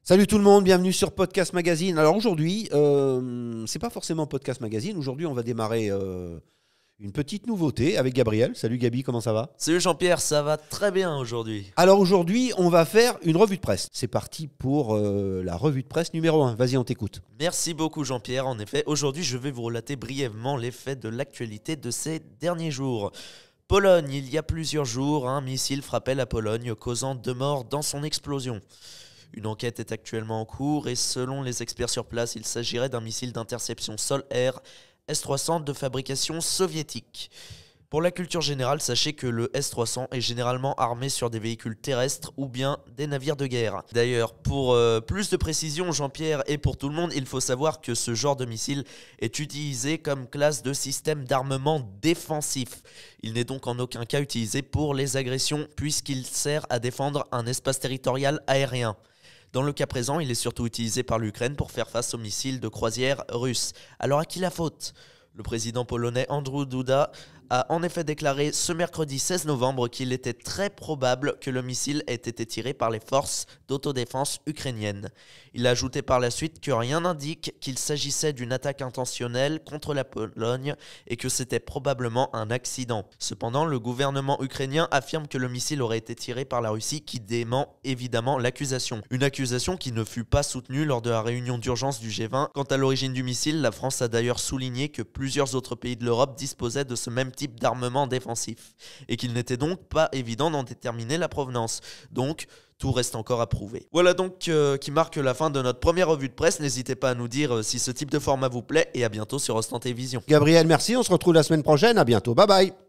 Salut tout le monde, bienvenue sur Podcast Magazine. Alors aujourd'hui, c'est pas forcément Podcast Magazine. Aujourd'hui, on va démarrer une petite nouveauté avec Gabriel. Salut Gabi, comment ça va? Salut Jean-Pierre, ça va très bien aujourd'hui. Alors aujourd'hui, on va faire une revue de presse. C'est parti pour la revue de presse numéro 1. Vas-y, on t'écoute. Merci beaucoup Jean-Pierre. En effet, aujourd'hui, je vais vous relater brièvement les faits de l'actualité de ces derniers jours. Pologne, il y a plusieurs jours, un missile frappait la Pologne, causant 2 morts dans son explosion. Une enquête est actuellement en cours et selon les experts sur place, il s'agirait d'un missile d'interception sol-air S-300 de fabrication soviétique. Pour la culture générale, sachez que le S-300 est généralement armé sur des véhicules terrestres ou bien des navires de guerre. D'ailleurs, pour plus de précision, Jean-Pierre, et pour tout le monde, il faut savoir que ce genre de missile est utilisé comme classe de système d'armement défensif. Il n'est donc en aucun cas utilisé pour les agressions puisqu'il sert à défendre un espace territorial aérien. Dans le cas présent, il est surtout utilisé par l'Ukraine pour faire face aux missiles de croisière russes. Alors à qui la faute ? Le président polonais Andrzej Duda a en effet déclaré ce mercredi 16 novembre qu'il était très probable que le missile ait été tiré par les forces d'autodéfense ukrainiennes. Il a ajouté par la suite que rien n'indique qu'il s'agissait d'une attaque intentionnelle contre la Pologne et que c'était probablement un accident. Cependant, le gouvernement ukrainien affirme que le missile aurait été tiré par la Russie qui dément évidemment l'accusation. Une accusation qui ne fut pas soutenue lors de la réunion d'urgence du G20. Quant à l'origine du missile, la France a d'ailleurs souligné que plusieurs autres pays de l'Europe disposaient de ce même type d'armement défensif et qu'il n'était donc pas évident d'en déterminer la provenance. Donc, tout reste encore à prouver. Voilà donc qui marque la fin de notre première revue de presse. N'hésitez pas à nous dire si ce type de format vous plaît et à bientôt sur Instant Télévision. Gabriel, merci. On se retrouve la semaine prochaine. À bientôt. Bye bye.